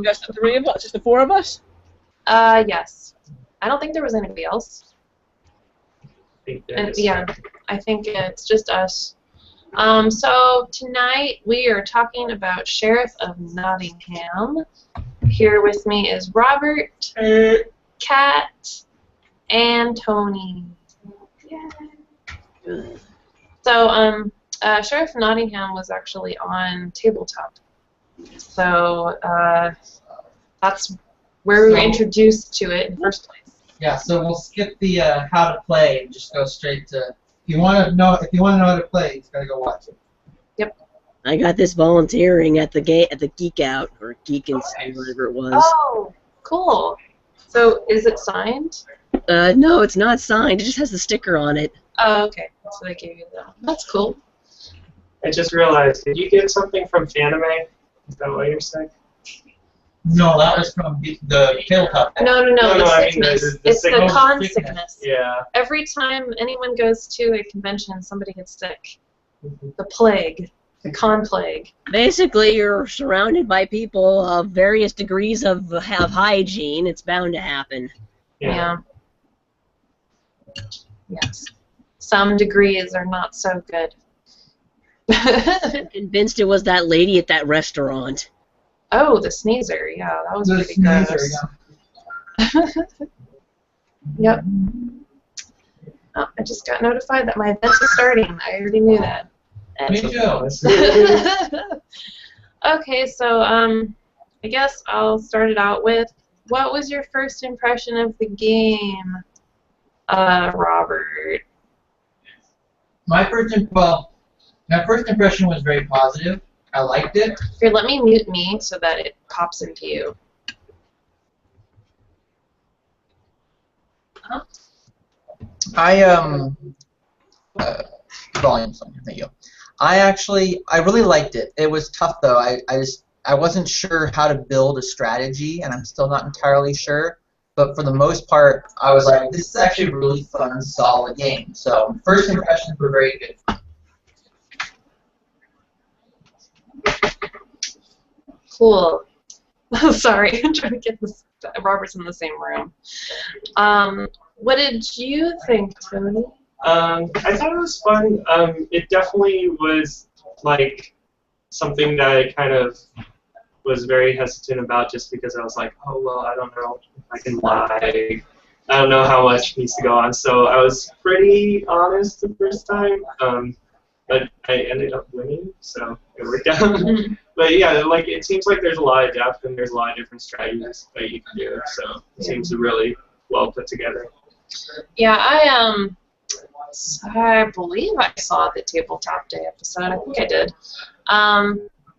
Just the three of us? Just the four of us? Yes. I don't think there was anybody else. Yeah, I think it's just us. So tonight we are talking about Sheriff of Nottingham. Here with me is Robert, Kat, and Tony. Yay. So, Sheriff of Nottingham was actually on tabletop. So that's where we were introduced to it in the first place. Yeah, so we'll skip the how to play and just go straight to. If you want to know how to play, you just gotta go watch it. Yep. I got this volunteering at the GameOut or Geekins, whatever it was. Oh, cool. So is it signed? No, it's not signed. It just has the sticker on it. Oh, okay. So they gave you that. That's cool. I just realized, did you get something from Fanime? Is that what you're saying? No, that was from the tabletop. No, the I mean sickness. the It's the sickness. con sickness. Yeah. Every time anyone goes to a convention, somebody gets sick. The plague. The con plague. Basically, you're surrounded by people of various degrees of hygiene. It's bound to happen. Yeah. Yes. Some degrees are not so good. I'm convinced it was that lady at that restaurant. Oh, the sneezer. Yeah, that was pretty gross. Yep. Oh, I just got notified that my event is starting. I already knew that. Me too. Okay, so I guess I'll start it out with, what was your first impression of the game, Robert? My first impression was very positive. I liked it. Here, let me mute me so that it pops into you. Volume something. There you go. I really liked it. It was tough though. I wasn't sure how to build a strategy, and I'm still not entirely sure. But for the most part, I was like, this is actually a really fun, solid game. So first impressions were very good. Cool. Sorry, I'm trying to get this. Robert's in the same room. What did you think, Tony? I thought it was fun. It definitely was like something that I kind of was very hesitant about, just because I was like, oh well, I don't know if I can lie. I don't know how much needs to go on. So I was pretty honest the first time. But I ended up winning, so it worked out. But yeah, like it seems like there's a lot of depth and there's a lot of different strategies that you can do. So it seems really well put together. Yeah, I believe I saw the Tabletop Day episode. I think I did.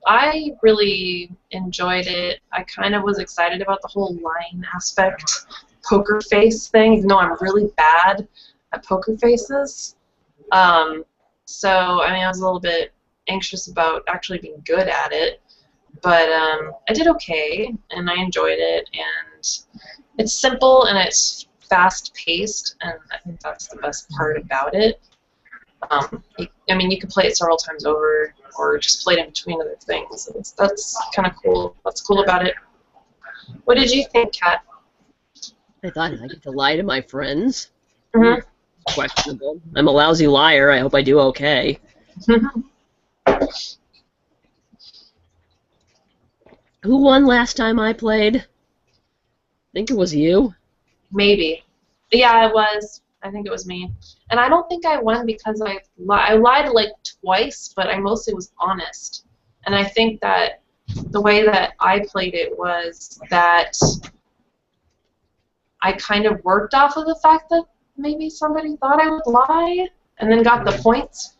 I really enjoyed it. I kind of was excited about the whole lying aspect, poker face thing, even though I'm really bad at poker faces. So, I mean, I was a little bit anxious about actually being good at it, but I did okay, and I enjoyed it, and it's simple, and it's fast-paced, and I think that's the best part about it. I mean, you can play it several times over, or just play it in between other things. That's kind of cool. What's cool about it? What did you think, Kat? I thought I get to lie to my friends. Mm-hmm. Questionable. I'm a lousy liar. I hope I do okay. Who won last time I played? I think it was you. Maybe. Yeah, it was. I think it was me. And I don't think I won because I lied like twice, but I mostly was honest. And I think that the way that I played it was that I kind of worked off of the fact that maybe somebody thought I would lie, and then got the points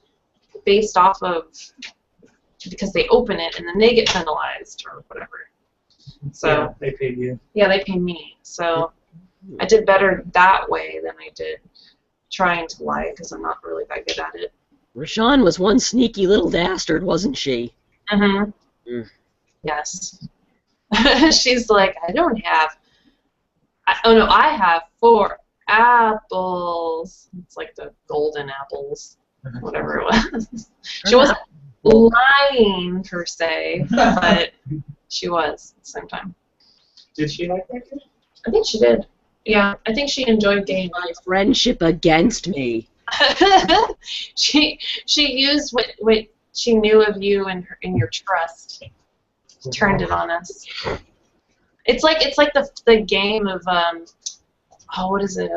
based off of, because they open it and then they get penalized or whatever. So yeah, they paid you. Yeah, they paid me. So I did better that way than I did trying to lie, because I'm not really that good at it. Rashawn was one sneaky little dastard, wasn't she? Mm-hmm. Mm. Yes. She's like, I don't have. Oh no, I have 4 apples. It's like the golden apples, whatever it was. She wasn't lying per se, but She was at the same time. Did she like that game? I think she did. Yeah, I think she enjoyed games. My friendship against me. she used what she knew of you and your trust. Turned it on us. It's like the game of what is it?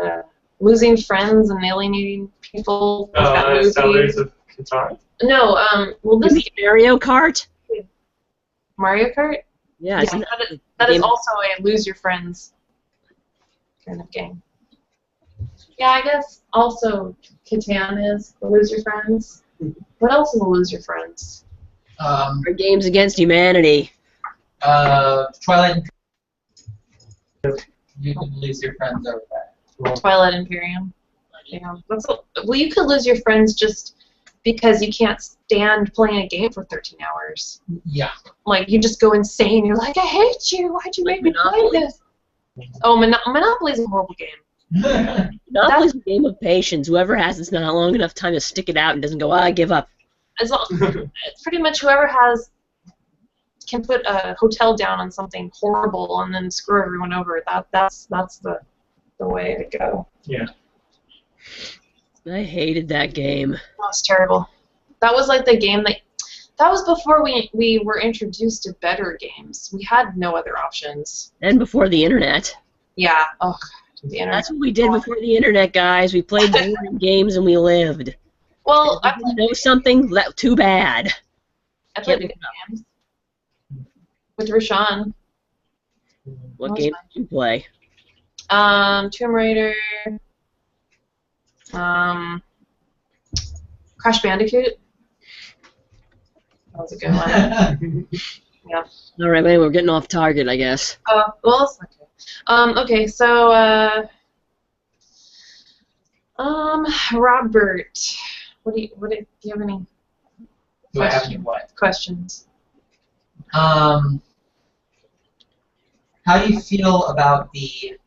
Losing friends and alienating people. Settlers of Catan? No, well this is Mario Kart? Mario Kart? Yeah, Yeah, that is also a lose your friends kind of game. Yeah, I guess also Catan is the lose your friends. What else is a lose your friends? Our games against humanity. Twilight and you can lose your friends over that. Twilight Imperium. Yeah. Well, you could lose your friends just because you can't stand playing a game for 13 hours. Yeah. Like, you just go insane. You're like, I hate you. Why'd you make me play this? Oh, Monopoly's a horrible game. Monopoly's a game of patience. Whoever has it's not long enough time to stick it out and doesn't go, I give up. It's pretty much whoever can put a hotel down on something horrible and then screw everyone over. That's the way to go. Yeah. I hated that game. That was terrible. That was like the game that was before we were introduced to better games. We had no other options. And before the internet. Yeah. Oh, God, the internet. That's what we did before the internet, guys. We played boring games and we lived. Well, If you didn't know something? Too bad. I played good games with Rashawn. What game did you play? Tomb Raider. Crash Bandicoot. That was a good one. Yeah. All right, anyway, we're getting off target, I guess. Well, it's okay. Okay, so Robert, do you have any? Do I have any what? Questions? How do you feel about the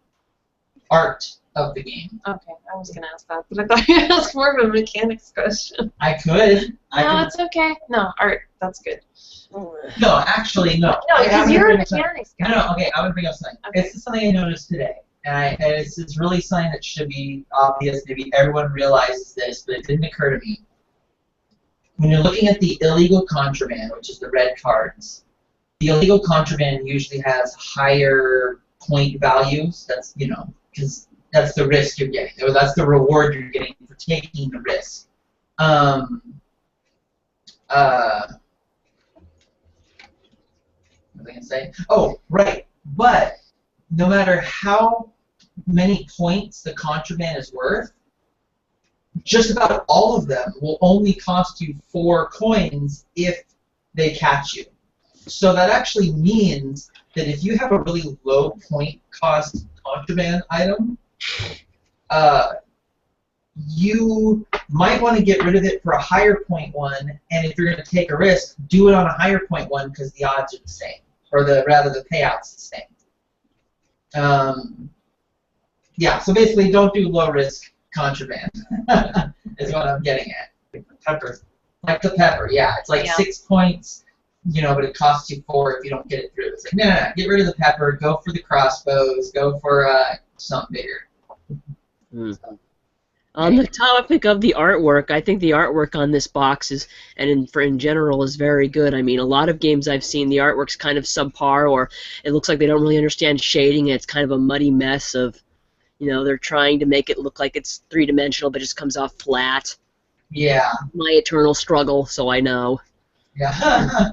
art of the game? Okay, I was gonna ask that, but I thought you asked more of a mechanics question. I could. No, it's okay. No, art, that's good. No, actually, no. No, because you're a mechanics guy. No, okay, I would bring up something. Okay. It's just something I noticed today, and it's really something that should be obvious. Maybe everyone realizes this, but it didn't occur to me. When you're looking at the illegal contraband, which is the red cards, the illegal contraband usually has higher point values. That's, because that's the risk you're getting. Or that's the reward you're getting for taking the risk. What was I going to say? Oh, right. But no matter how many points the contraband is worth, just about all of them will only cost you 4 coins if they catch you. So that actually means that if you have a really low point cost contraband item, you might want to get rid of it for a higher point one, and if you're going to take a risk, do it on a higher point one because the odds are the same, or the payout's the same. Yeah, so basically don't do low risk contraband is what I'm getting at. Like the pepper. Like the pepper, yeah. It's like 6 points, but it costs you 4 if you don't get it through. It's like, no, get rid of the pepper, go for the crossbows, go for something bigger. On the topic of the artwork, I think the artwork on this box in general is very good. I mean, a lot of games I've seen, the artwork's kind of subpar, or it looks like they don't really understand shading, and it's kind of a muddy mess of, they're trying to make it look like it's three-dimensional, but it just comes off flat. Yeah. My eternal struggle, so I know. Yeah.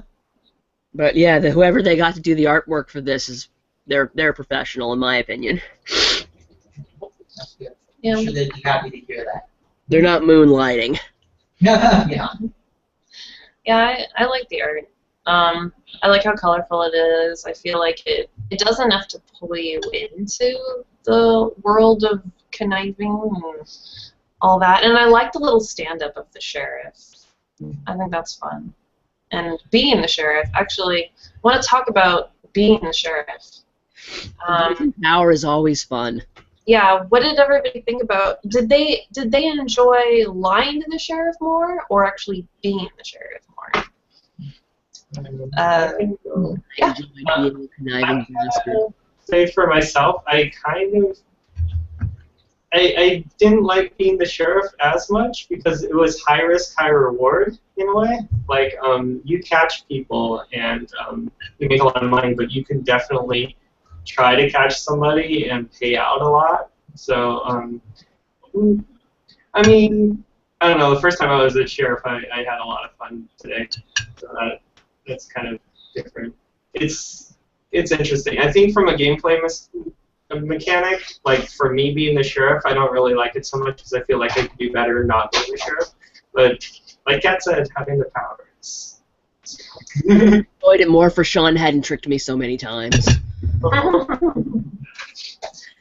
But yeah, whoever they got to do the artwork for this they're professional in my opinion. That's good. Yeah. I'm sure they'd be happy to hear that. They're not moonlighting. Yeah. Yeah, I like the art. I like how colorful it is. I feel like it does enough to pull you into the world of conniving and all that. And I like the little stand-up of the sheriff. I think that's fun. And being the sheriff, actually, I want to talk about being the sheriff. Power is always fun. Yeah, what did everybody think about? Did they enjoy lying to the sheriff more, or actually being the sheriff more? Uh, I enjoyed being a conniving bastard. Say for myself, I didn't like being the sheriff as much because it was high risk, high reward in a way. Like, you catch people and you make a lot of money, but you can definitely try to catch somebody and pay out a lot. So, I mean, I don't know. The first time I was a sheriff, I had a lot of fun today. So that's kind of different. It's interesting. I think from a gameplay mechanic, like for me being the sheriff, I don't really like it so much because I feel like I could do better not being the sheriff. But like Kat said, having the powers. I enjoyed it more for Sean hadn't tricked me so many times.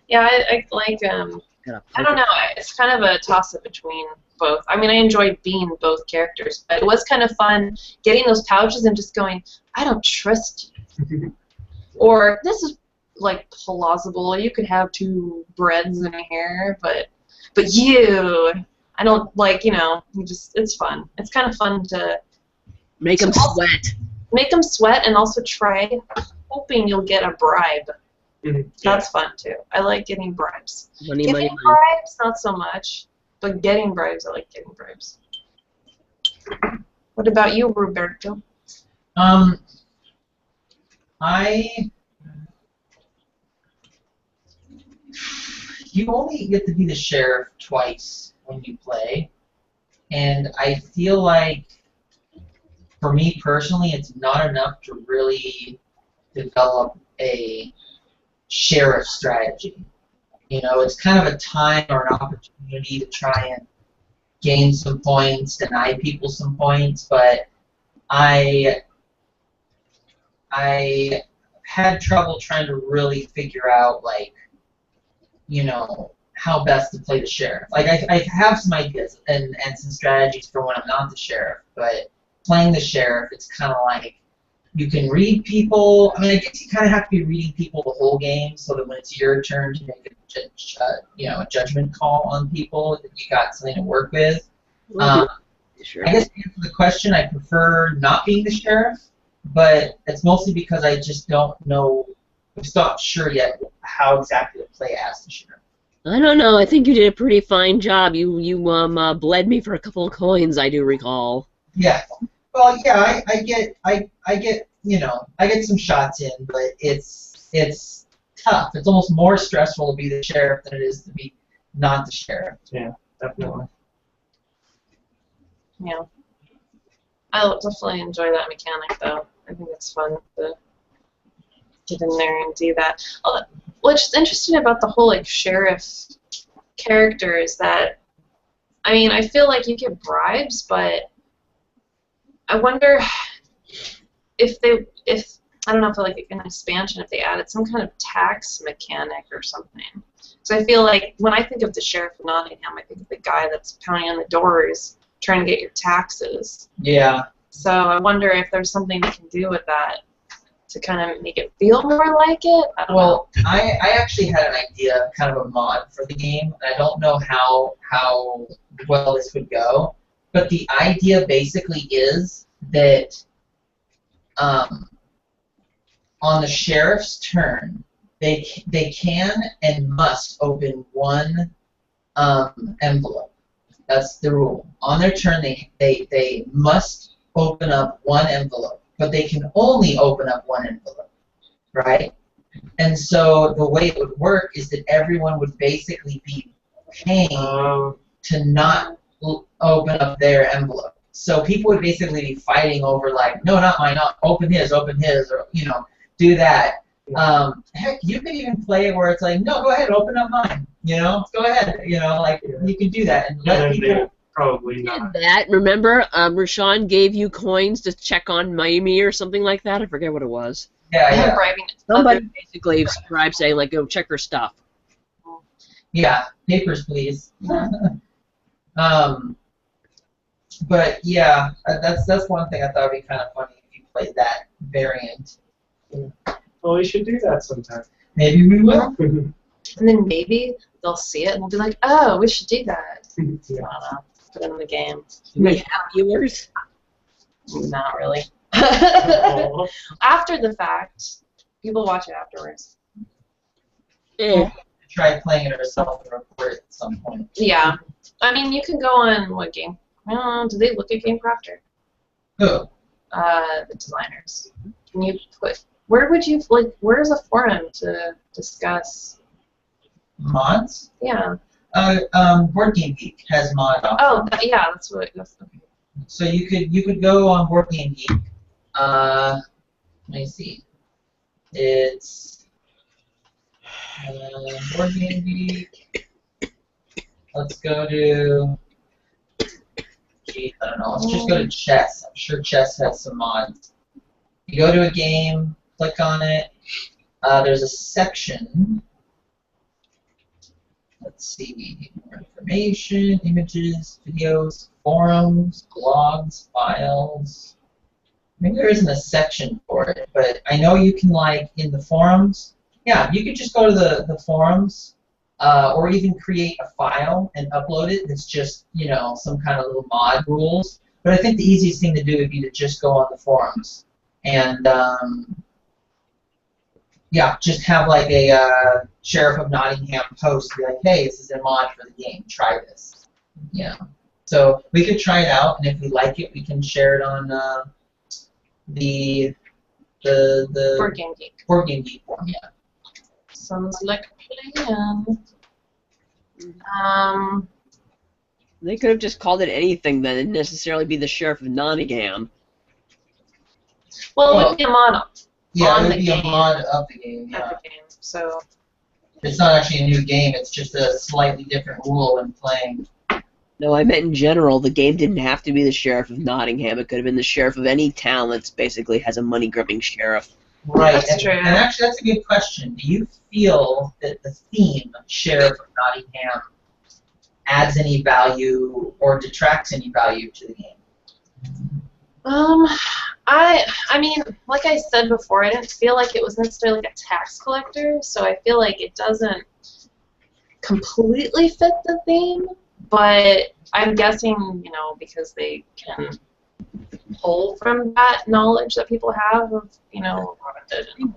yeah, I like I don't know. It's kind of a toss-up between both. I mean, I enjoyed being both characters, but it was kind of fun getting those pouches and just going, I don't trust you. Or, this is, like, plausible. You could have 2 breads in here, but you, I don't, like, you know, it's fun. It's kind of fun to... Make them sweat. Make them sweat and also try hoping you'll get a bribe. That's fun too. I like getting bribes. Money. Bribes, not so much, but getting bribes, I like getting bribes. What about you, Roberto? You only get to be the sheriff twice when you play, and I feel like, for me personally, it's not enough to really develop a sheriff strategy. You know, it's kind of a time or an opportunity to try and gain some points, deny people some points, but I had trouble trying to really figure out, like, you know, how best to play the sheriff. Like, I have some ideas and some strategies for when I'm not the sheriff, but playing the sheriff, it's kind of like, you can read people. I mean, I guess you kind of have to be reading people the whole game so that when it's your turn to make a judgment call on people, that you got something to work with. Sure. I guess to answer the question, I prefer not being the sheriff, but it's mostly because I just don't know. I'm still not sure yet how exactly to play as the sheriff. I don't know. I think you did a pretty fine job. You bled me for a couple of coins, I do recall. Yeah. Well, yeah, I get some shots in, but it's tough. It's almost more stressful to be the sheriff than it is to be not the sheriff. Yeah, definitely. Yeah. I definitely enjoy that mechanic, though. I think it's fun to get in there and do that. What's interesting about the whole, like, sheriff character is that, I mean, I feel like you get bribes, but I wonder if I don't know if like in expansion if they added some kind of tax mechanic or something. So I feel like when I think of the Sheriff of Nottingham, I think of the guy that's pounding on the doors trying to get your taxes. Yeah. So I wonder if there's something you can do with that to kind of make it feel more like it. I don't know. I actually had an idea, kind of a mod for the game, and I don't know how well this would go. But the idea basically is that on the sheriff's turn, they can and must open one envelope. That's the rule. On their turn, they must open up one envelope, but they can only open up one envelope, right? And so the way it would work is that everyone would basically be paying to not open up their envelope. So people would basically be fighting over, like, no, not mine, not open his, or, you know, do that. Heck, you can even play it where it's like, no, go ahead, open up mine, you know, go ahead, you know, like, you can do that. And let people... Probably not. That, remember, Rashawn gave you coins to check on Miami or something like that? I forget what it was. Yeah. Somebody basically subscribed saying, like, go check her stuff. Yeah, papers, please. But yeah, that's one thing I thought would be kind of funny if you played that variant. Well, we should do that sometime. Maybe we will. And then maybe they'll see it and they'll be like, oh, we should do that. I don't know. Put it in the game. Do we have viewers? Not really. Oh. After the fact, people watch it afterwards. Eh. Try playing it ourselves and record it at some point. Yeah. I mean, you can go on what game? Do they look at GameCrafter? Who? The designers. Can you put? Where would you like? Where's a forum to discuss? Mods? Yeah. Board Game Geek has mod options. Oh, yeah. That's what. That's okay. So you could go on Board Game Geek. Let me see. It's Board Game Geek. Let's go to. Gee, I don't know. Let's just go to chess. I'm sure chess has some mods. You go to a game, click on it. There's a section. Let's see. More information, images, videos, forums, blogs, files. Maybe there isn't a section for it, but I know you can, like, in the forums. Yeah, you could just go to the forums. Or even create a file and upload it. It's just, you know, some kind of little mod rules. But I think the easiest thing to do would be to just go on the forums and, yeah, just have like a Sheriff of Nottingham post, be like, hey, this is a mod for the game. Try this. You know. So we could try it out, and if we like it, we can share it on the Board Game Geek. Board Game Geek forum. Yeah. Sounds like a plan. They could have just called it anything then. It didn't necessarily be the Sheriff of Nottingham. Well, it would be a mod Yeah, on it would the be game. a mod of the game. of Yeah. the game. So It's not actually a new game. It's just a slightly different rule in playing. No, I meant in general. The game didn't have to be the Sheriff of Nottingham. It could have been the Sheriff of any town that basically has a money-grubbing sheriff. Right. That's true. And actually, that's a good question. Do you feel that the theme, Sheriff of Nottingham, adds any value or detracts any value to the game? I mean, like I said before, I didn't feel like it was necessarily like a tax collector, so I feel like it doesn't completely fit the theme, but I'm guessing, you know, because they can pull from that knowledge that people have of, you know, Robin Hood and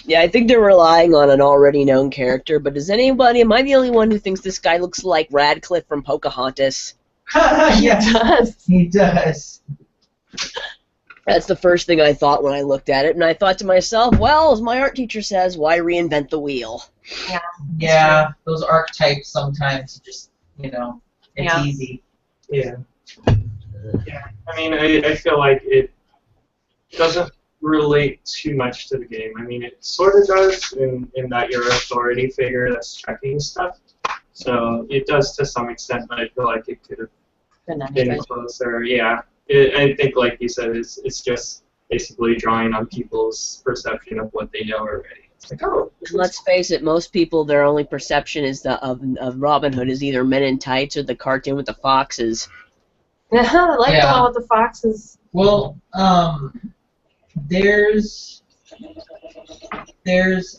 Yeah, I think they're relying on an already known character, but does anybody, am I the only one who thinks this guy looks like Radcliffe from Pocahontas? Yes, does. he does. That's the first thing I thought when I looked at it, and I thought to myself, well, as my art teacher says, why reinvent the wheel? Yeah, those archetypes sometimes just, you know, it's Yeah. easy. Yeah. Yeah. I mean, I feel like it doesn't relate too much to the game. I mean, it sort of does in that you're an authority figure that's checking stuff. So it does to some extent, but I feel like it could have Good been night. closer. Yeah. I think, like you said, it's just basically drawing on people's perception of what they know already. It's like, oh, And let's face it, most people, their only perception is of Robin Hood is either Men in Tights or the cartoon with the foxes. I like Yeah. the one with the foxes. Well, there's this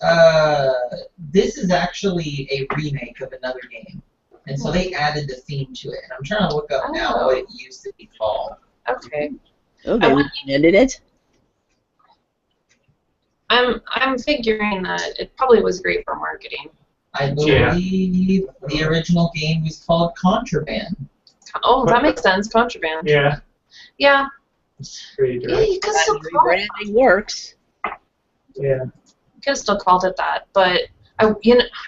is actually a remake of another game, and so they added the theme to it. And I'm trying to look up now what it used to be called. Okay. Oh, they ended it? I'm figuring that it probably was great for marketing. I believe the original game was called Contraband. Oh, that makes sense. Contraband. yeah, Yeah. it's pretty Yeah, direct. you could still call it. Rebranding works. Yeah. You could still called it that, but I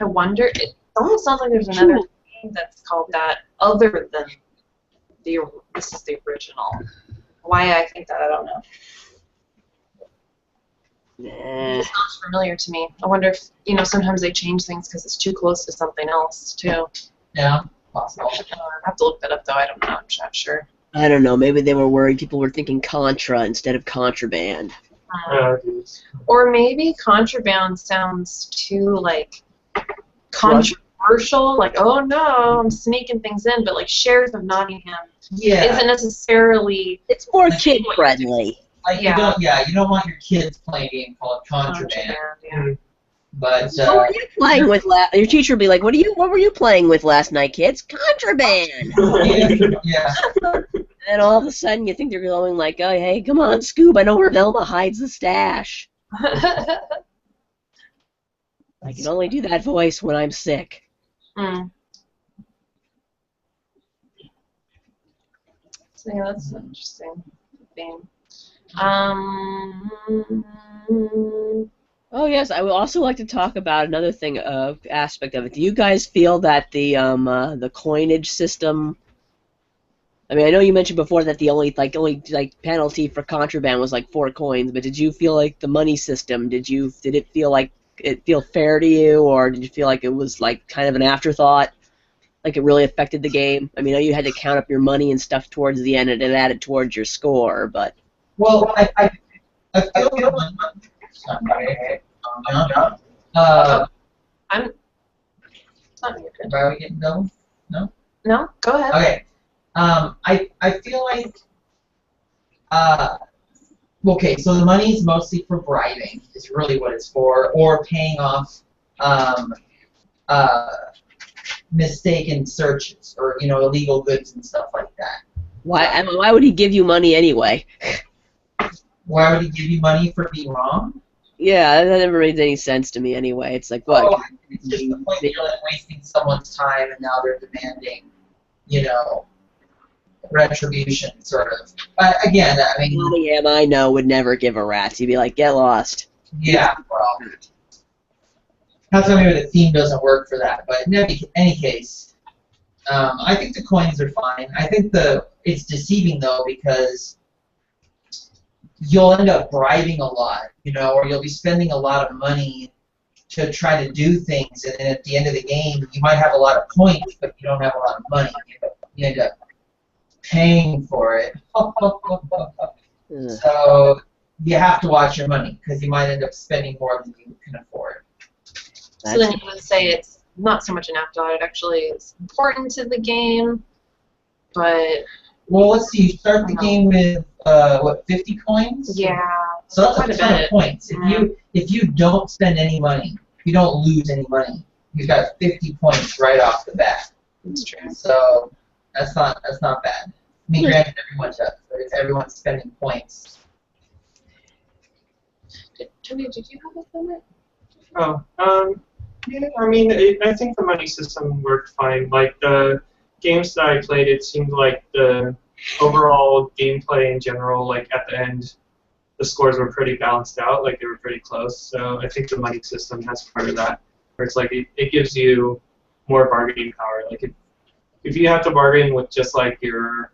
wonder. It almost sounds like there's another game that's called that other than this is the original. Why I think that, I don't know. Nah. It sounds familiar to me. I wonder if, you know, sometimes they change things because it's too close to something else, too. Yeah, possible. I have to look that up, though. I don't know. I'm not sure. I don't know. Maybe they were worried people were thinking Contra instead of Contraband. Geez. Or maybe contraband sounds too, like, controversial. Like, oh, no, I'm sneaking things in. But, like, Sheriff of Nottingham Yeah. isn't necessarily It's more kid-friendly. Like Yeah. you don't want your kids playing a game called Contraband. yeah. But What were you playing with your teacher would be like, what were you playing with last night, kids? Contraband! yeah. And all of a sudden, you think they're going like, "Oh, hey, come on, Scoob! I know where Velma hides the stash." I can only do that voice when I'm sick. Mm. So yeah, that's an interesting theme. Oh yes, I would also like to talk about another thing, aspect of it. Do you guys feel that the coinage system? I mean, I know you mentioned before that the only penalty for contraband was like 4 coins, but did you feel like the money system? Did it feel like it feel fair to you, or did you feel like it was like kind of an afterthought? Like it really affected the game? I mean, I know you had to count up your money and stuff towards the end, and it added towards your score, but Well, I feel sorry. I'm not your good. Are we getting no? No? No, go ahead. Okay. I feel like okay, so the money is mostly for bribing, is really what it's for, or paying off uh, mistaken searches or illegal goods and stuff like that. why would he give you money anyway? Why would he give you money for being wrong? Yeah, that never made any sense to me anyway. It's like, what? Oh, it's just the point that you're like wasting someone's time and now they're demanding, retribution, sort of. But again, I mean, Nottingham, I know, would never give a rat's. He'd be like, get lost. yeah, well, that's why maybe the theme doesn't work for that. But in any case, I think the coins are fine. I think it's deceiving though because you'll end up bribing a lot, or you'll be spending a lot of money to try to do things, and then at the end of the game, you might have a lot of points, but you don't have a lot of money. You end up paying for it. So you have to watch your money because you might end up spending more than you can afford. So then you would say it's not so much an afterthought. It actually is important to the game, but well, let's see. You start the game with 50 coins? Yeah. So that's a ton of points. If you don't spend any money, you don't lose any money. You've got 50 points right off the bat. That's true. So that's not bad. I mean, granted, everyone does, but if everyone's spending points. Tony, did you have a comment? Oh, yeah, I mean, I think the money system worked fine. Like, the games that I played, it seemed like the overall gameplay in general, like, at the end, the scores were pretty balanced out, like, they were pretty close. So I think the money system has part of that, where it's like, it gives you more bargaining power. Like, if you have to bargain with just, like, your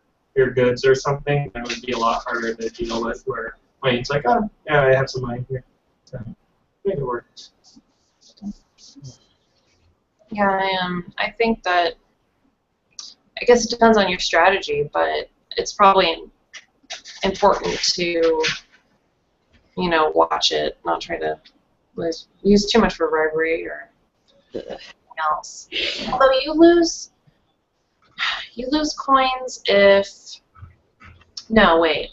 goods or something, that would be a lot harder to deal with, where it's like, oh, yeah, I have some money here. So, make it work. Yeah, I think that, I guess it depends on your strategy, but it's probably important to, watch it, not try to use too much for bribery or anything else. Although you lose coins if, no, wait.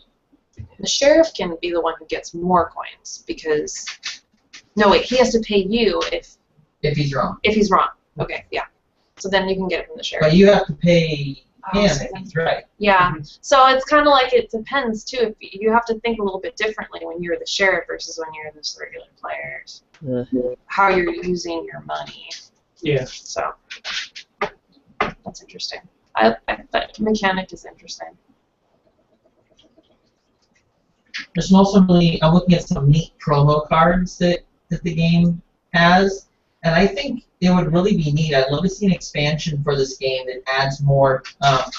The sheriff can be the one who gets more coins because, no, wait, he has to pay you if he's wrong. If he's wrong. Okay, yeah. So then you can get it from the sheriff. But you have to pay him if he's right. Yeah. So it's kind of like it depends too. If you have to think a little bit differently when you're the sheriff versus when you're the regular players. How you're using your money. Yeah. So that's interesting. That mechanic is interesting. There's also I'm looking at some neat promo cards that the game has, and I think it would really be neat. I'd love to see an expansion for this game that adds more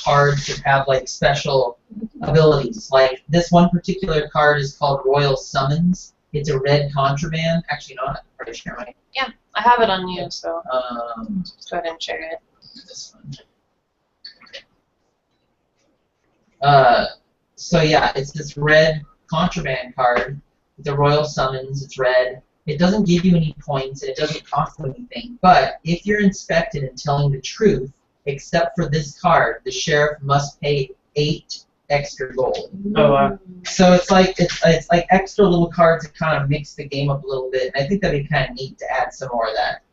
cards that have like special abilities. Like this one particular card is called Royal Summons. It's a red contraband. Actually, no, I'm pretty sure, right? Yeah, I have it on you, so just go ahead and share it. This one. So yeah, it's this red contraband card. The Royal Summons. It's red. It doesn't give you any points, and it doesn't cost you anything. But if you're inspected and telling the truth, except for this card, the sheriff must pay 8 extra gold. Oh, wow. So it's like extra little cards that kind of mix the game up a little bit. And I think that'd be kind of neat to add some more of that.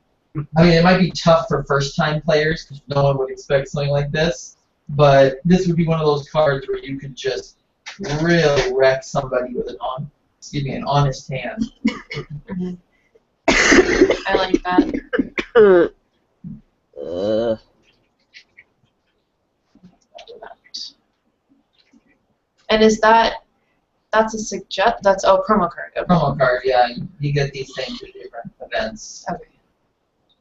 I mean, it might be tough for first-time players because no one would expect something like this. But this would be one of those cards where you could just really wreck somebody with an honest hand. Mhm. I like that. And is that's promo card. Okay. Promo card, yeah. You get these things at different events. Okay.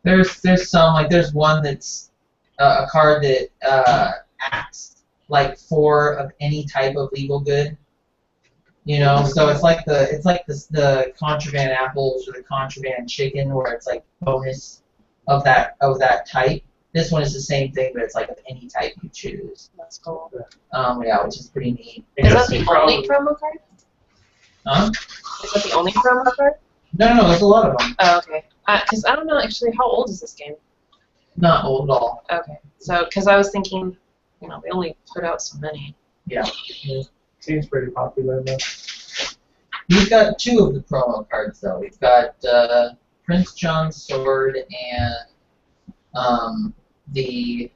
There's some, like there's one that's a card that acts like 4 of any type of legal good. You know, so it's like the contraband apples or the contraband chicken, where it's like bonus of that type. This one is the same thing, but it's like of any type you choose. That's cool. Yeah, which is pretty neat. Is that the only promo card? Huh? Is that the only promo card? No, there's a lot of them. Oh, okay. Because I don't know actually, how old is this game? Not old at all. Okay. So, because I was thinking, they only put out so many. Yeah. Seems pretty popular though. We've got 2 of the promo cards though. We've got Prince John's sword and the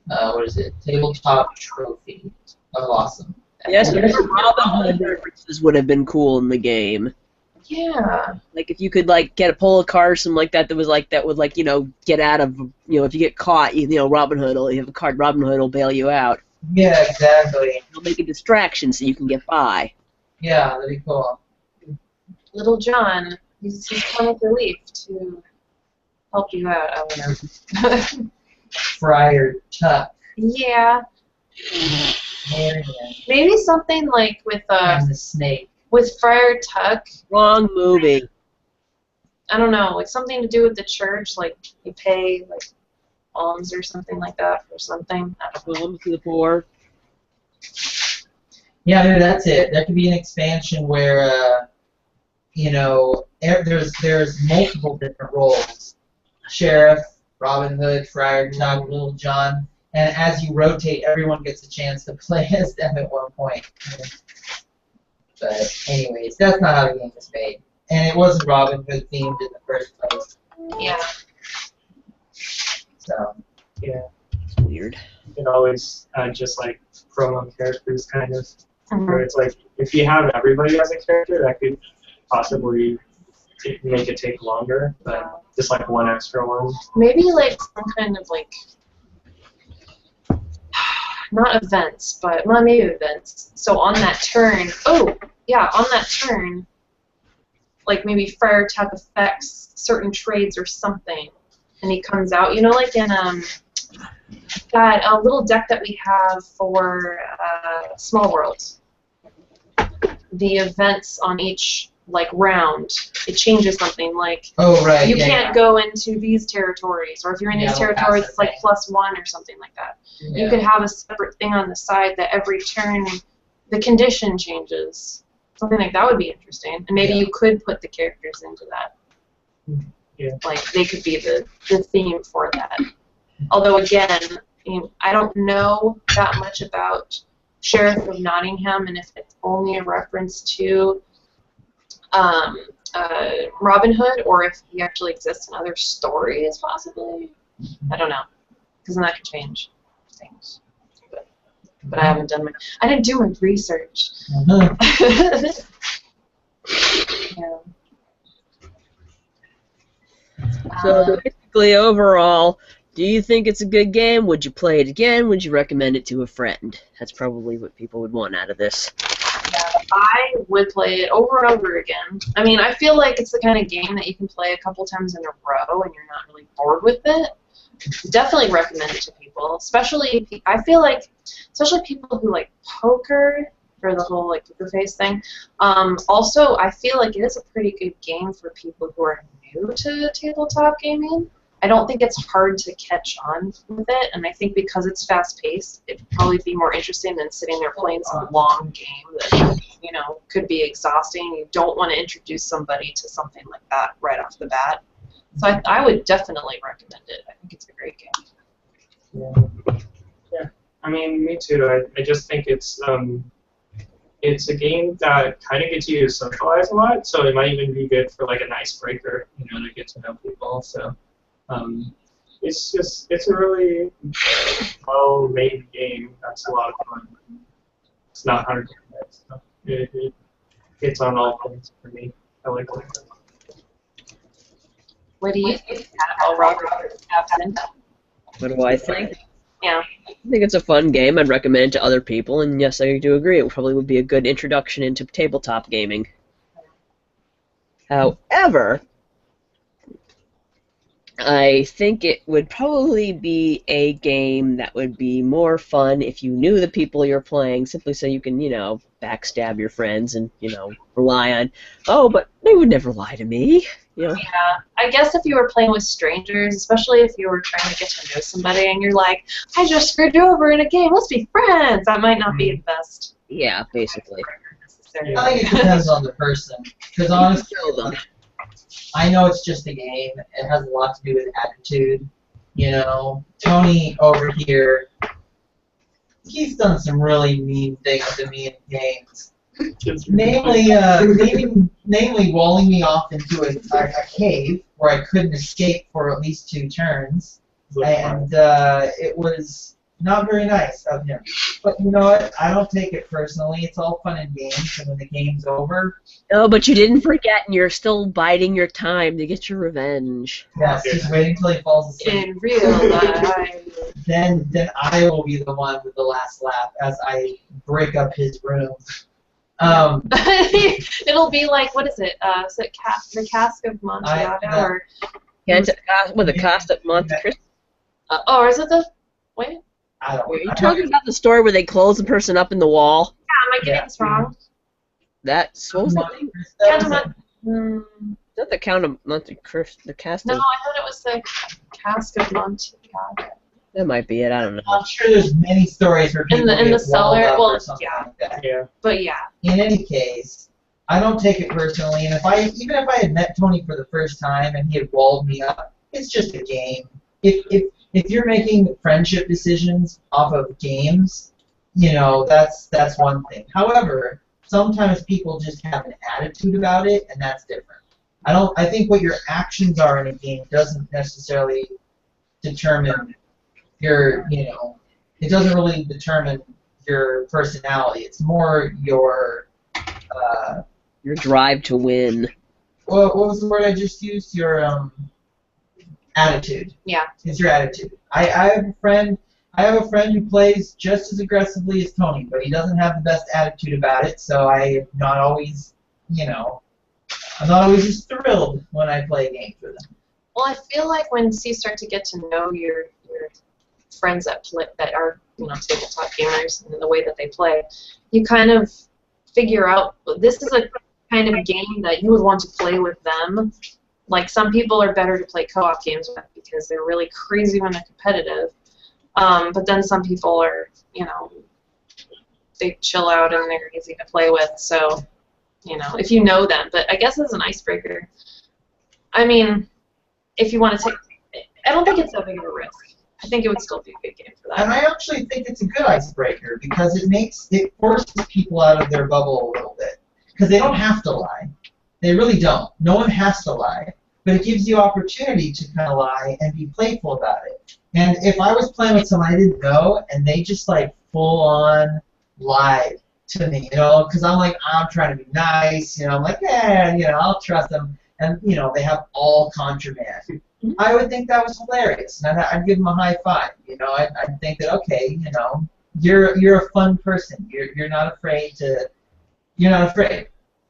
what is it? Tabletop trophy of awesome. Yes, Robin Hood references would have been cool in the game. Yeah. Like if you could get a pull a card or something like that would get out of if you get caught, Robin Hood will you have a card Robin Hood will bail you out. Yeah, exactly. He'll make a distraction so you can get by. Yeah, that'd be cool. Little John, he's comic relief to help you out. I don't know. Friar Tuck. Yeah. Marion. Maybe something like And the snake. with Friar Tuck. Wrong movie. I don't know, like something to do with the church, like you pay alms or something like that for something. I don't know. Alms to the poor. Yeah, maybe that's it. There could be an expansion where there's multiple different roles. Sheriff, Robin Hood, Friar Tuck, Little John, and as you rotate, everyone gets a chance to play as them at one point. But anyways, that's not how the game was made. And it wasn't Robin Hood themed in the first place. Yeah. So, Yeah. It's weird. You can always add just promo characters kind of. Mhm. Where it's if you have everybody as a character, that could possibly make it take longer, but just one extra one. Maybe some kind of not events, but well, maybe events. So on that turn, maybe Friar Tuck affects certain trades or something, and he comes out. In that little deck that we have for Small Worlds, the events on each round, it changes something oh right, you can't go into these territories, or if you're in these territories, it's +1 or something like that. Yeah. You could have a separate thing on the side that every turn the condition changes. Something like that would be interesting, and maybe you could put the characters into that. Yeah. They could be the theme for that. Although again, I don't know that much about Sheriff of Nottingham, and if it's only a reference to Robin Hood, or if he actually exists in other stories, possibly. I don't know, because then that could change things. But I didn't do my research. Mhm. Yeah. So basically, overall, do you think it's a good game? Would you play it again? Would you recommend it to a friend? That's probably what people would want out of this. I would play it over and over again. I mean, I feel like it's the kind of game that you can play a couple times in a row and you're not really bored with it. Definitely recommend it to people, especially people who like poker, for the whole poker face thing. Also, I feel like it is a pretty good game for people who are new to tabletop gaming. I don't think it's hard to catch on with it, and I think because it's fast-paced, it'd probably be more interesting than sitting there playing some long game that, could be exhausting. You don't want to introduce somebody to something like that right off the bat. So I would definitely recommend it. I think it's a great game. Yeah. I mean, me too. I just think it's a game that kind of gets you to socialize a lot, so it might even be good for an icebreaker, to get to know people. So it's a really well-made game. That's a lot of fun. It's not hard to play. So it's on all points for me. I like it. What do you think, Robert? What do I think? Yeah. I think it's a fun game. I'd recommend it to other people, and yes, I do agree. It probably would be a good introduction into tabletop gaming. However, I think it would probably be a game that would be more fun if you knew the people you're playing, simply so you can, backstab your friends and, rely on, oh, but they would never lie to me. Yeah, I guess if you were playing with strangers, especially if you were trying to get to know somebody and you're like, I just screwed you over in a game, let's be friends, that might not be the best. Yeah, basically. I think it depends on the person. Because honestly, I know it's just a game. It has a lot to do with attitude. Tony over here, he's done some really mean things to me in games. Namely walling me off into a cave where I couldn't escape for at least 2 turns, and it was not very nice of him. But you know what? I don't take it personally. It's all fun and games, and when the game's over... Oh, but you didn't forget, and you're still biding your time to get your revenge. Yes, he's waiting until he falls asleep. In real life. Then I will be the one with the last laugh as I break up his room. It'll be like, what is it? Is it the Cask of Amontillado? Or With a Cost of Monte Cristo? or is it the... Wait? I don't know. Are you talking about the story where they close the person up in the wall? Yeah, am I getting this wrong? That's... What was that thing? Is that the Count of Monte Cristo? The Cast No, of... I thought it was the Cask of Amontillado. That might be it, I don't know. I'm sure there's many stories where people in the get cellar, walled up well, or something yeah. like that. Yeah. But yeah. In any case, I don't take it personally, and even if I had met Tony for the first time and he had walled me up, it's just a game. If you're making friendship decisions off of games, that's one thing. However, sometimes people just have an attitude about it, and that's different. I think what your actions are in a game doesn't necessarily determine it doesn't really determine your personality. It's more your drive to win. What was the word I just used? Your attitude. Yeah. It's your attitude. I have a friend who plays just as aggressively as Tony, but he doesn't have the best attitude about it, so I'm not always as thrilled when I play games with him. Well, I feel like once you start to get to know your friends that are tabletop gamers and the way that they play, you kind of figure out this is a kind of game that you would want to play with them. Like some people are better to play co-op games with because they're really crazy when they're competitive. But then some people are, they chill out and they're easy to play with. So, if you know them. But I guess as an icebreaker, I mean, if you want to take, I don't think it's that big of a risk. I think it would still be a good game for that. And I actually think it's a good icebreaker because it forces people out of their bubble a little bit. Because they don't have to lie. They really don't. No one has to lie. But it gives you opportunity to kind of lie and be playful about it. And if I was playing with someone I didn't know and they just like full on lied to me, because I'm trying to be nice, I'm like, I'll trust them. And, they have all contraband. I would think that was hilarious, and I'd give them a high five. I'd think that okay, you're a fun person. You're not afraid,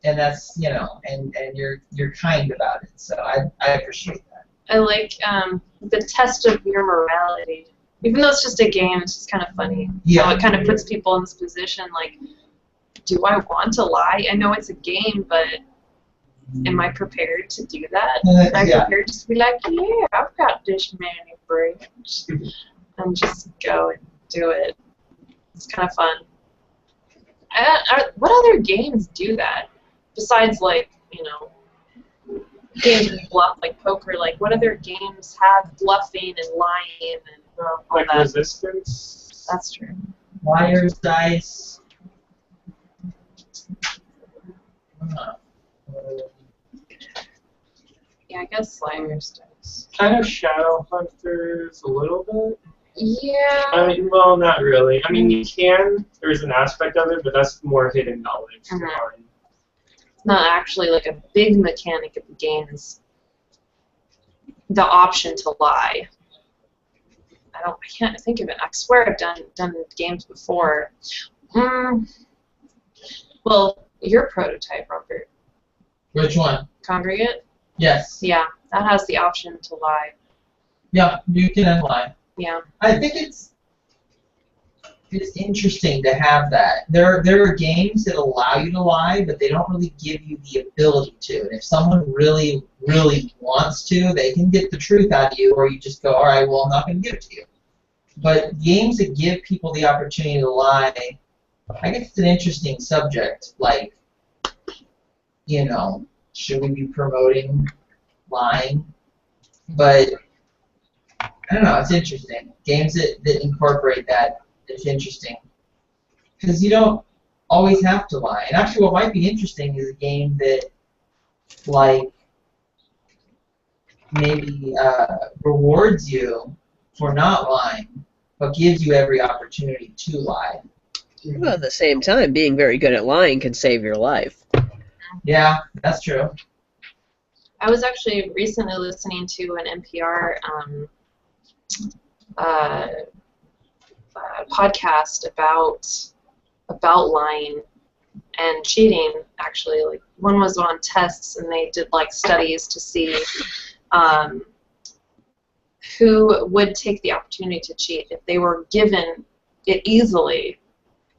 and that's and you're kind about it. So I appreciate that. I like the test of your morality, even though it's just a game. It's just kind of funny. Yeah. How it kind of puts people in this position, like, do I want to lie? I know it's a game, but am I prepared to do that? Am I prepared to be like, yeah, I've got this many brains, and just go and do it? It's kind of fun. What other games do that? Besides, like, games with bluff, like poker, like, what other games have bluffing and lying and all like that? Resistance? That's true. Liar's Dice. Yeah, I guess Liar's Dice. Kind of Shadow Hunters a little bit. Yeah. I mean, well, not really. I mean, you can. There's an aspect of it, but that's more hidden knowledge. Mm-hmm. It's not actually like a big mechanic of the game is the option to lie. I can't think of it. I swear I've done games before. Well, your prototype, Robert. Which one? Congregate? Yes. Yeah, that has the option to lie. Yeah, you can lie. Yeah. I think it's interesting to have that. There are games that allow you to lie, but they don't really give you the ability to. And if someone really, really wants to, they can get the truth out of you, or you just go, all right, well, I'm not going to give it to you. But games that give people the opportunity to lie, I guess it's an interesting subject. Like, you know, should we be promoting lying? But I don't know, it's interesting. Games that incorporate that, it's interesting. Because you don't always have to lie. And actually what might be interesting is a game that, like, maybe rewards you for not lying, but gives you every opportunity to lie. Well, at the same time, being very good at lying can save your life. Yeah, that's true. I was actually recently listening to an NPR podcast about lying and cheating. Actually, like one was on tests, and they did like studies to see who would take the opportunity to cheat if they were given it easily,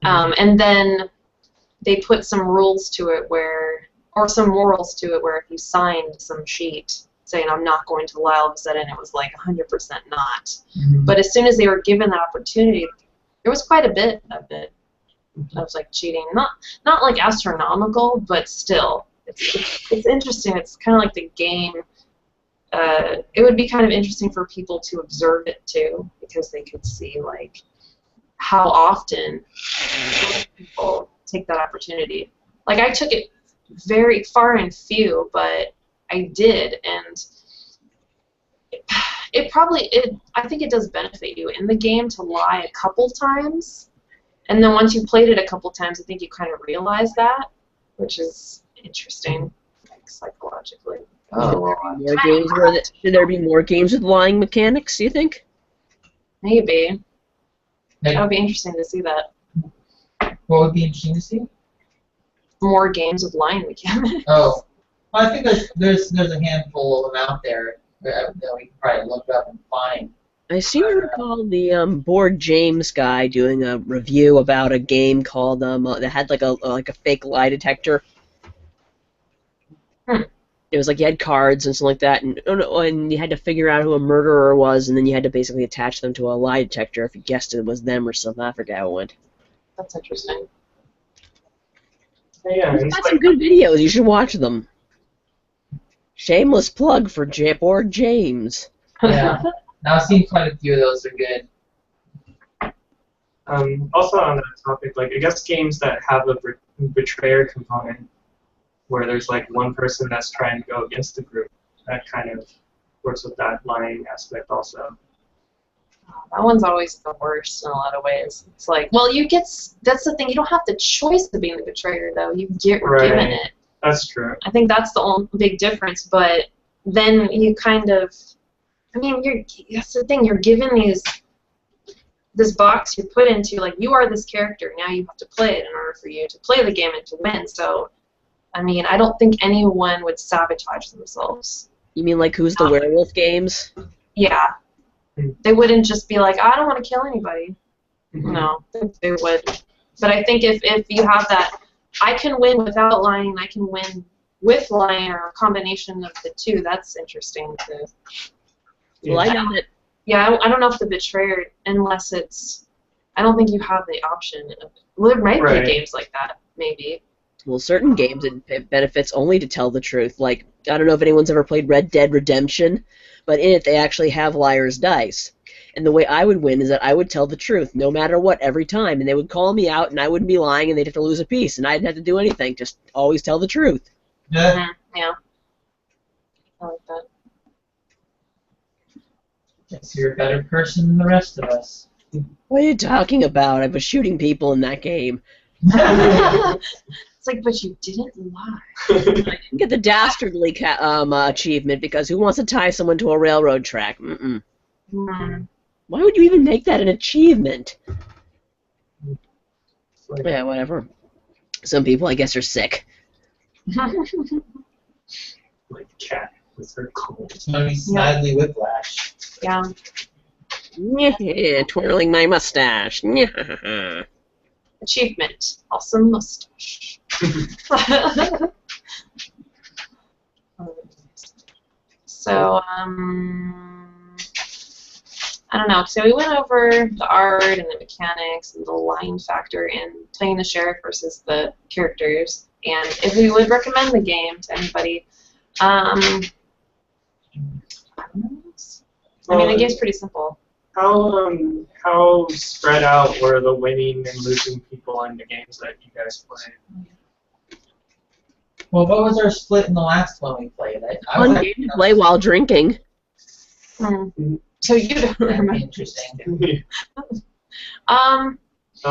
and then they put some rules to it or some morals to it where if you signed some sheet saying I'm not going to lie, all of a sudden it was like 100% not. Mm-hmm. But as soon as they were given that opportunity, there was quite a bit of it. I was like cheating, not like astronomical, but still, it's interesting. It's kind of like the game. It would be kind of interesting for people to observe it too, because they could see like how often people take that opportunity. Like I took it very far and few, but I did, and I think it does benefit you in the game to lie a couple times, and then once you played it a couple times, I think you kind of realize that, which is interesting, like psychologically. Should there be more games with lying mechanics, do you think? Maybe. That would be interesting to see that. What would be interesting to see? More games with lying mechanics. Oh, well, I think there's a handful of them out there that we can probably look up and find. I seem to recall the Board James guy doing a review about a game called that had like a fake lie detector. It was like you had cards and something like that, and you had to figure out who a murderer was, and then you had to basically attach them to a lie detector if you guessed it was them or something. I forget how it went. That's interesting. Yeah, He's got some good videos. You should watch them. Shameless plug for Board James. Yeah, now I've seen quite a few of those are good. Also on that topic, like I guess games that have a betrayer component, where there's like one person that's trying to go against the group, that kind of works with that lying aspect also. That one's always the worst in a lot of ways. It's like, well, that's the thing, you don't have the choice of being the betrayer, though. You get given it. That's true. I think that's the only big difference, but then you kind of, I mean, that's the thing, you're given this box you're put into, like, you are this character, now you have to play it in order for you to play the game and to win, so, I mean, I don't think anyone would sabotage themselves. You mean like Who's the Werewolf games? Yeah. They wouldn't just be like, I don't want to kill anybody. No, they would. But I think if you have that, I can win without lying, I can win with lying, or a combination of the two, that's interesting too. Well, I know that. Yeah, I don't know if the betrayer, unless it's, I don't think you have the option. There might be games like that, maybe. Well, certain games it benefits only to tell the truth. Like, I don't know if anyone's ever played Red Dead Redemption, but in it they actually have liar's dice. And the way I would win is that I would tell the truth, no matter what, every time. And they would call me out, and I wouldn't be lying, and they'd have to lose a piece. And I didn't have to do anything, just always tell the truth. Yeah. Yeah. I like that. Guess you're a better person than the rest of us. What are you talking about? I was shooting people in that game. It's like, but you didn't lie. I didn't get the dastardly achievement because who wants to tie someone to a railroad track? Mm-mm. Hmm. Why would you even make that an achievement? Yeah, whatever. Some people, I guess, are sick. Like cat with her cold. It's gonna be Snidely Whiplash. Yeah. Yeah, twirling my mustache. Achievement. Awesome mustache. So, I don't know. So we went over the art and the mechanics and the line factor in playing the sheriff versus the characters, and if we would recommend the game to anybody. I don't know. I mean, the game's pretty simple. How spread out were the winning and losing people in the games that you guys played? Well, what was our split in the last one we played? Fun game to play while drinking. So you don't That'd be remember. interesting. I'll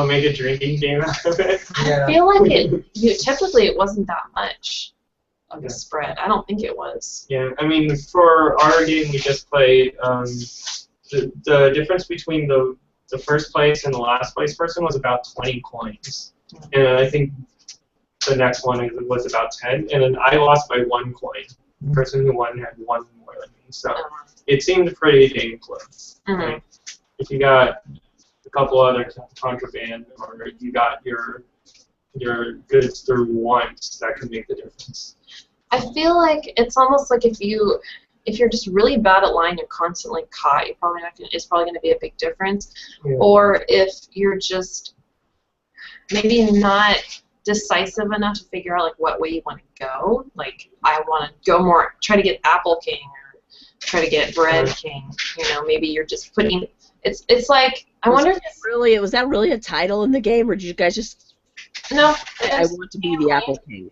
make a drinking game out of it. Yeah. I feel like typically it wasn't that much of a spread. I don't think it was. Yeah, I mean, for our game we just played, the difference between the first place and the last place person was about 20 coins. And I think the next one was about 10, and then I lost by 1 coin. The person who won had 1 more than me, so it seemed pretty dang close. Mhm. Right? If you got a couple other contraband, or you got your goods through once, that could make the difference. I feel like it's almost like if you're just really bad at lying, you're constantly caught. It's probably going to be a big difference. Yeah. Or if you're just maybe not decisive enough to figure out like what way you want to go. Like I want to go more, try to get Apple King or try to get Bread King. You know, maybe you're just putting. It's like I wonder if it's Was that really a title in the game, or did you guys just? no. I want to be the Apple King.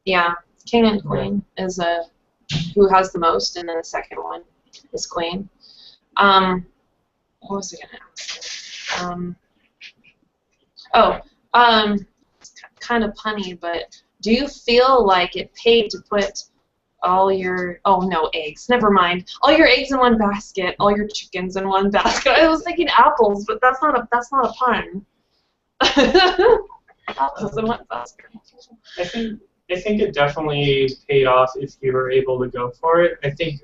Yeah, King and Queen is who has the most, and then the second one is Queen. What was I gonna ask? It's kind of punny, but do you feel like it paid to put all your eggs? Never mind. All your eggs in one basket, all your chickens in one basket. I was thinking apples, but that's not a pun. Apples in one basket. I think it definitely paid off if you were able to go for it. I think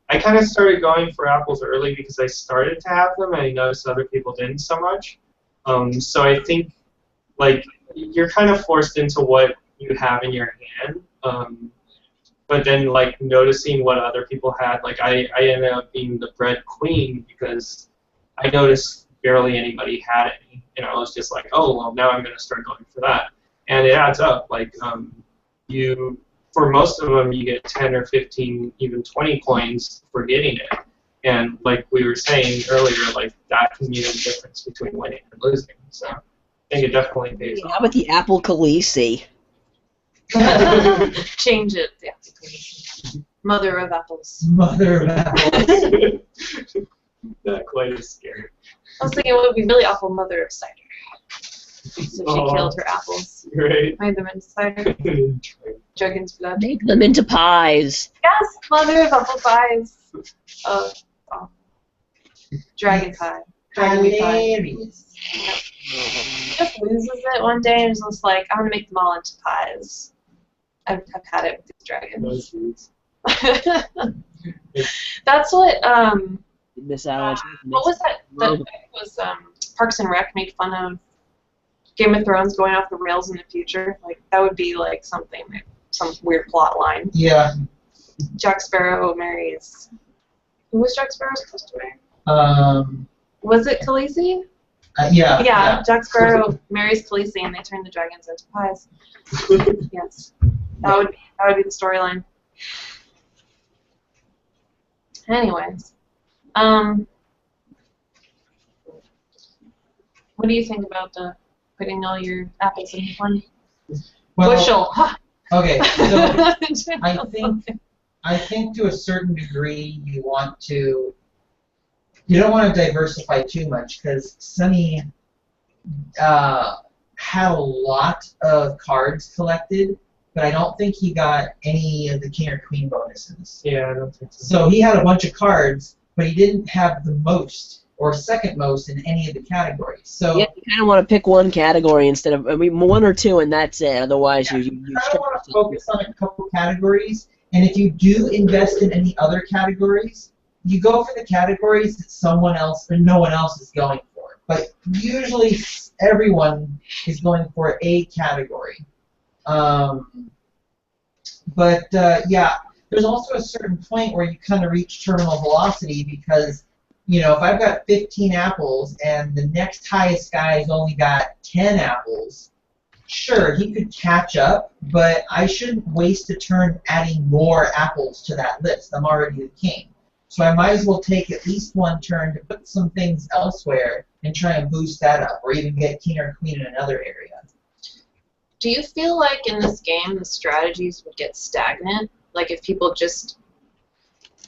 I kind of started going for apples early because I started to have them, and I noticed other people didn't so much. So I think like you're kind of forced into what you have in your hand. But then like noticing what other people had, like I ended up being the Bread Queen because I noticed barely anybody had any, and I was just like, oh well, now I'm gonna start going for that, and it adds up. Like for most of them, you get 10 or 15, even 20 coins for getting it, and like we were saying earlier, like that can be the difference between winning and losing. So I think it definitely pays off. How about the Apple Khaleesi? Change it. Yeah. Mother of apples. Mother of apples. Not quite as scary. I was thinking it would be really awful mother of cider. So she killed her apples. Right. Made them into cider. Dragons blood. Make them into pies. Yes, mother of apple pies. Dragon pie. Dragon meat pie. Hilarious. He just loses it one day and is just like, I'm gonna make them all into pies. I've had it with these dragons. That's what Miss Alice. what was that? That was Parks and Rec made fun of Game of Thrones going off the rails in the future. Like that would be like some weird plot line. Yeah. Jack Sparrow marries. Who was Jack Sparrow supposed to marry? Was it Khaleesi? Yeah. Yeah, Jack Sparrow marries Khaleesi and they turn the dragons into pies. Yes. That would be the storyline. Anyways. What do you think about putting all your apples in one bushel? Okay, so I think to a certain degree you want to you don't want to diversify too much because Sunny had a lot of cards collected, but I don't think he got any of the king or queen bonuses. Yeah, I don't think so. So he had a bunch of cards, but he didn't have the most or second most in any of the categories. So Yeah, you kind of want to pick one category instead of, I mean, one or two, and that's it. Otherwise, yeah, you kind of want to focus on a couple categories, and if you do invest in any other categories, you go for the categories that someone else or no one else is going for. But usually everyone is going for a category. Yeah, there's also a certain point where you kind of reach terminal velocity because, you know, if I've got 15 apples and the next highest guy has only got 10 apples, sure, he could catch up, but I shouldn't waste a turn adding more apples to that list. I'm already the king. So I might as well take at least one turn to put some things elsewhere and try and boost that up, or even get king or queen in another area. Do you feel like in this game the strategies would get stagnant? Like if people just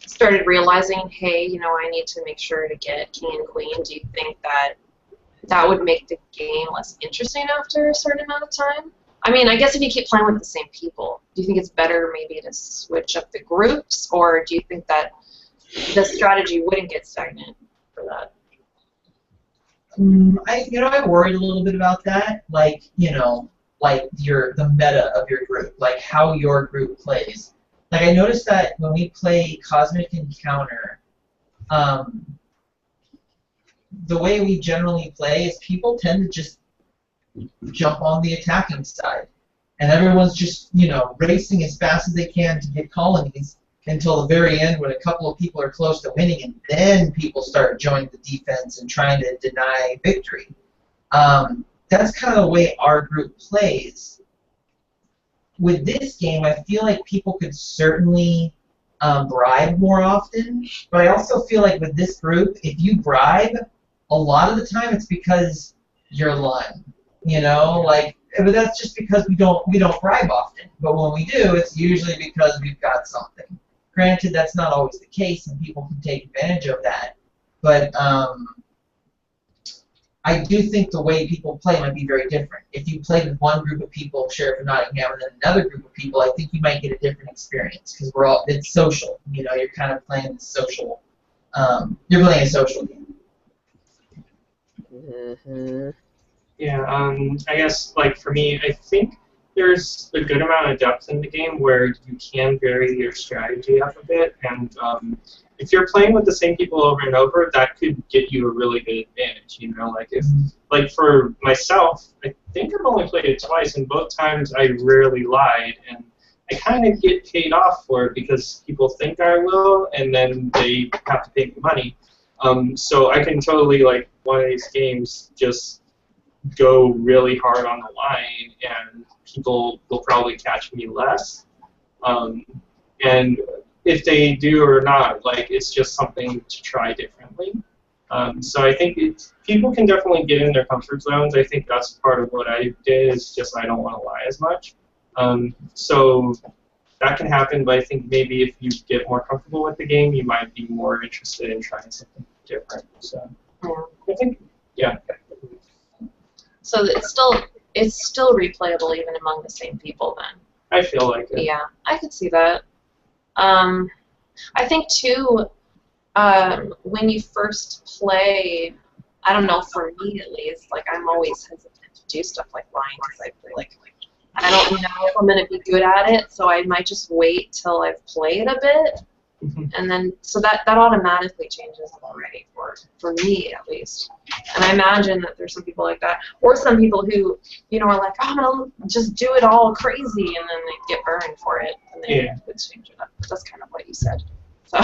started realizing, hey, you know, I need to make sure to get king and queen, do you think that that would make the game less interesting after a certain amount of time? I mean, I guess if you keep playing with the same people, do you think it's better maybe to switch up the groups, or do you think that the strategy wouldn't get stagnant for that? I worried a little bit about that. Like, you know, like the meta of your group, like how your group plays. Like I noticed that when we play Cosmic Encounter, the way we generally play is people tend to just jump on the attacking side, and everyone's just, you know, racing as fast as they can to get colonies until the very end when a couple of people are close to winning, and then people start joining the defense and trying to deny victory. That's kind of the way our group plays. With this game, I feel like people could certainly bribe more often, but I also feel like with this group, if you bribe, a lot of the time it's because you're lying. You know, like, but that's just because we don't bribe often. But when we do, it's usually because we've got something. Granted, that's not always the case, and people can take advantage of that. But I do think the way people play might be very different. If you play with one group of people, Sheriff of Nottingham, and then another group of people, I think you might get a different experience because it's social. You know, you're kind of playing this social. You're playing a social game. Mm-hmm. Yeah, I guess, like, for me, I think there's a good amount of depth in the game where you can vary your strategy up a bit, and if you're playing with the same people over and over, that could get you a really good advantage, you know? Like, like for myself, I think I've only played it twice, and both times I rarely lied, and I kind of get paid off for it because people think I will, and then they have to pay me money. So I can totally, like, one of these games, just go really hard on the line, and people will probably catch me less. And if they do or not, like, it's just something to try differently. So I think people can definitely get in their comfort zones. I think that's part of what I did, is just I don't want to lie as much. So that can happen, but I think maybe if you get more comfortable with the game, you might be more interested in trying something different. So I think, yeah. So it's still replayable even among the same people then. I feel like it. Yeah, I could see that. I think too, when you first play, I don't know, for me at least, like I'm always hesitant to do stuff like lying because I feel like I don't know if I'm gonna be good at it, so I might just wait till I've played a bit. And then, so that automatically changes it already for me at least. And I imagine that there's some people like that, or some people who, you know, are like, oh, I'm gonna just do it all crazy, and then they get burned for it, and they would change it up. That's kind of what you said. So,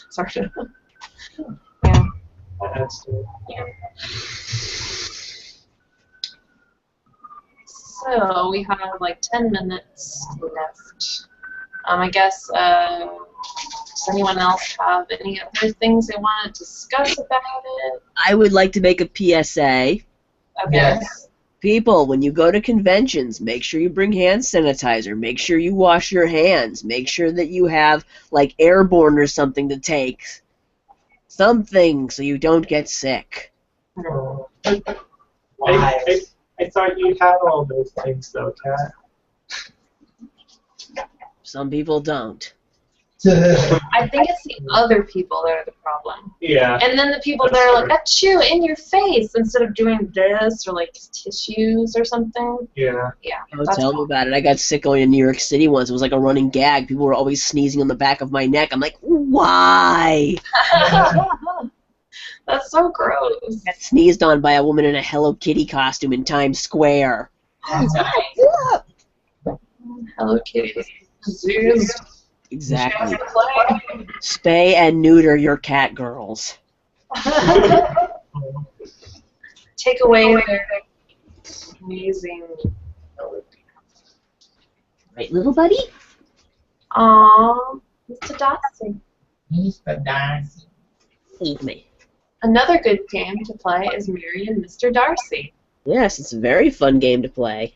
sorry. Yeah. That's it. Yeah. So we have like 10 minutes left. I guess. Does anyone else have any other things they want to discuss about it? I would like to make a PSA. Okay. Yes. People, when you go to conventions, make sure you bring hand sanitizer. Make sure you wash your hands. Make sure that you have, like, airborne or something to take. Something so you don't get sick. Oh. Why? I thought you had all those things, though, Kat. Some people don't. I think it's the other people that are the problem. Yeah. And then the people that are like, achoo, in your face, instead of doing this or like tissues or something. Yeah. Yeah. Oh, that's tell me about it. I got sick going to New York City once. It was like a running gag. People were always sneezing on the back of my neck. I'm like, why? That's so gross. I got sneezed on by a woman in a Hello Kitty costume in Times Square. Hello Kitty. Zoos. Exactly. Spay and neuter your cat girls. Take away their amazing. Right, little buddy? Aww, Mr. Darcy. Mr. Darcy. Eat me. Another good game to play is Mary and Mr. Darcy. Yes, it's a very fun game to play.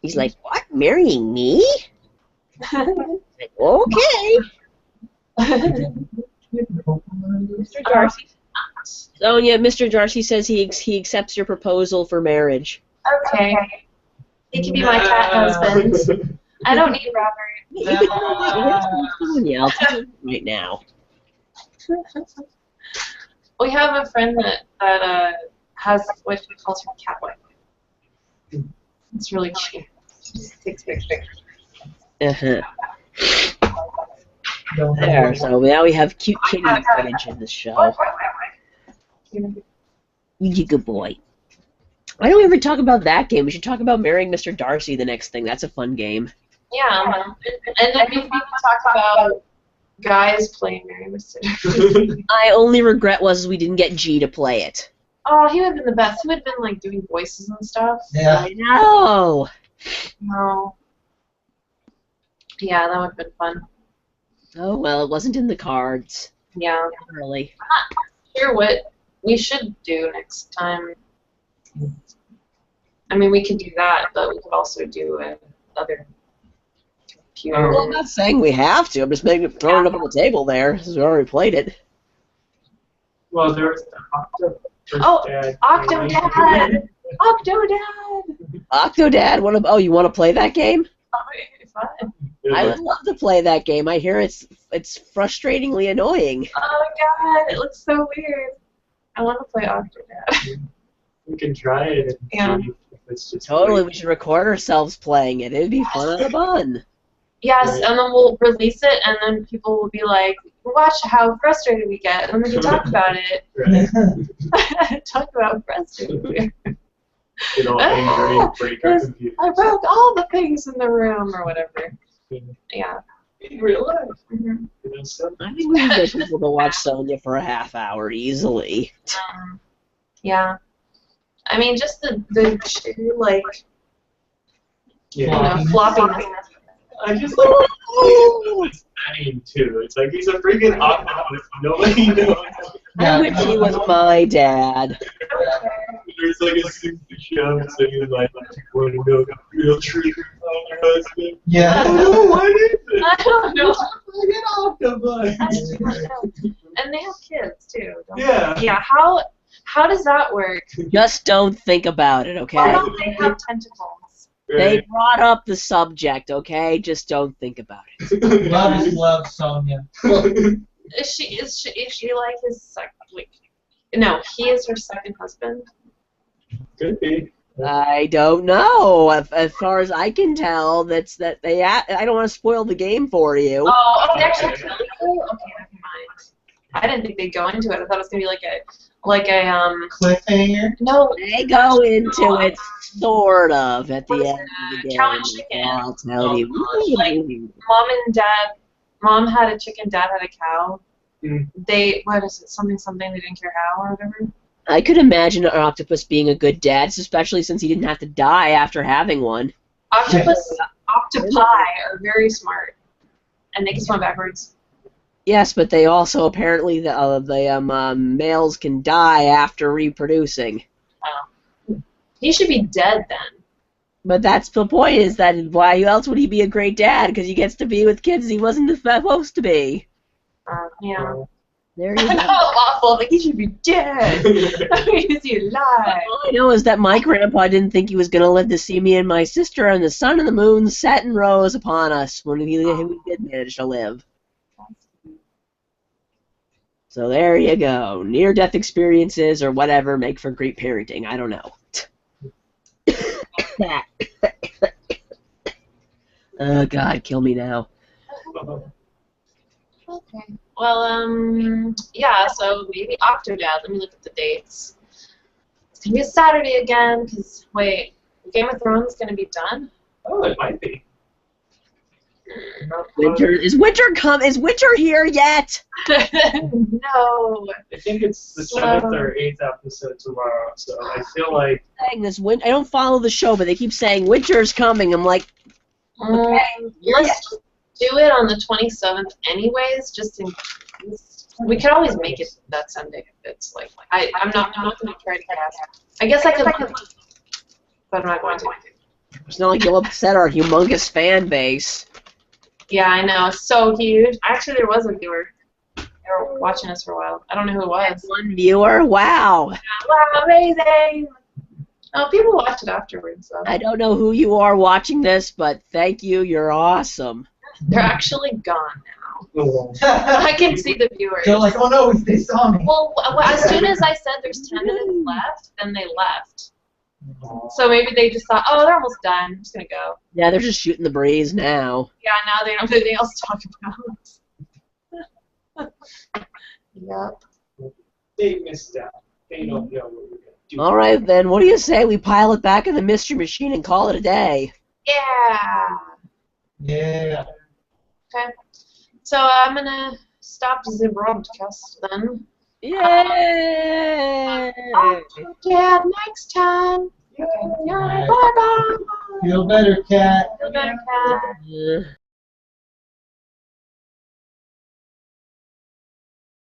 He's like, what? Marrying me? Like, okay. Mr. Darcy. Sonia, Mr. Darcy says he accepts your proposal for marriage. Okay. He can be my cat husband. I don't need Robert. Yeah, you can Sonia. I'll tell you right now. We have a friend that has what she calls her cat wife. It's really cute. She just takes pictures. Uh-huh. There, so now we have cute kitty footage in the show. You good boy. Why don't we ever talk about that game? We should talk about marrying Mr. Darcy the next thing. That's a fun game. Yeah, and then maybe we can talk about guys playing Mary Mr. Darcy. My only regret was we didn't get G to play it. Oh, he would have been the best. He would have been like doing voices and stuff. Yeah. I know. No. Yeah, that would have been fun. Oh, well, it wasn't in the cards. Yeah. Really. I'm not sure what we should do next time. I mean, we could do that, but we could also do other computer. Well, I'm not saying we have to. I'm just throwing it up on the table there, since we already played it. Well, there's the Oh, Octodad! Octodad! Octodad, you want to play that game? Oh, fun. I would love to play that game. I hear it's frustratingly annoying. Oh my god, it looks so weird. I want to play Octodad. We can try it and see if it's just Totally, weird. we should record ourselves playing it. It'd be fun and fun. Yes, Right. and then we'll release it, and then people will be like, watch how frustrated we get, and then we can talk about it. Right. Talk about how frustrated we are. Get all angry and break our computer. I broke all the things in the room, or whatever. Yeah. In real life. Mhm. You know, stuff. I think we can get people to watch Sonya for a half hour easily. Yeah. I mean, just the sheer, like, Yeah. floppiness. I just like his name too. It's like he's a freaking octopus. Nobody knows. I wish he was my dad. There's like a 60 show saying like, want to know the real truth about your husband? Yeah. Oh, what is it? I don't know. Freaking octopus. I don't know. And they have kids, too. Don't Yeah. They? Yeah, how does that work? Just don't think about it, Why okay? don't they have tentacles? They Right. brought up the subject, okay? Just don't think about it. Love is love, Sonia. Is she like his second? Wait, no, he is her second husband. Could be. I don't know. As far as I can tell, I don't want to spoil the game for you. Oh, they actually killed her? Okay, never mind. I didn't think they'd go into it. I thought it was gonna be like a Cliffhanger. no. They go into it sort of at the end of the game. Cow and chicken. I'll tell you. Mom had a chicken, dad had a cow. Mm. What is it? Something they didn't care how or whatever. I could imagine an octopus being a good dad, especially since he didn't have to die after having one. Octopi are very smart, and they can swim backwards. Yes, but they also apparently the males can die after reproducing. He should be dead then. But that's the point, is that why else would he be a great dad? Because he gets to be with kids he wasn't supposed to be. Yeah. There you I go. know, awful. Like, he should be dead. Is he alive? All I know is that my grandpa didn't think he was going to live to see me and my sister, and the sun and the moon set and rose upon us when we did manage to live. So there you go. Near-death experiences or whatever make for great parenting. I don't know. Oh, God, kill me now. Okay. Well, yeah, so maybe Octodad. Let me look at the dates. It's going to be a Saturday again, because, wait, Game of Thrones going to be done? Oh, it might be. Is winter here yet? No. I think it's the 7th or 8th episode tomorrow, so I feel like... I don't follow the show, but they keep saying winter's coming. I'm like, okay. Let's do it on the 27th anyways, just in case. We could always make it that Sunday if it's like I'm not going to try to cast. I guess I could, but I'm not going to. It's not like you'll upset our humongous fan base. Yeah, I know. It's so huge. Actually, there was a viewer. They were watching us for a while. I don't know who it was. One viewer? Wow. Wow, amazing! Oh, people watched it afterwards. So. I don't know who you are watching this, but thank you. You're awesome. They're actually gone now. Oh, I can see the viewers. They're like, oh no, they saw me. Well, as soon as I said there's 10 minutes left, then they left. So maybe they just thought, oh, they're almost done. I'm just going to go. Yeah, they're just shooting the breeze now. Yeah, now they don't have anything else to talk about. Yep. they missed out. They don't know what we're going to do. All right, then. What do you say we pile it back in the mystery machine and call it a day? Yeah. Yeah. Okay. So I'm going to stop the broadcast then. Yay! Yeah, next time. Okay. Yeah, bye-bye. Feel better, cat. Feel better, cat. Yeah.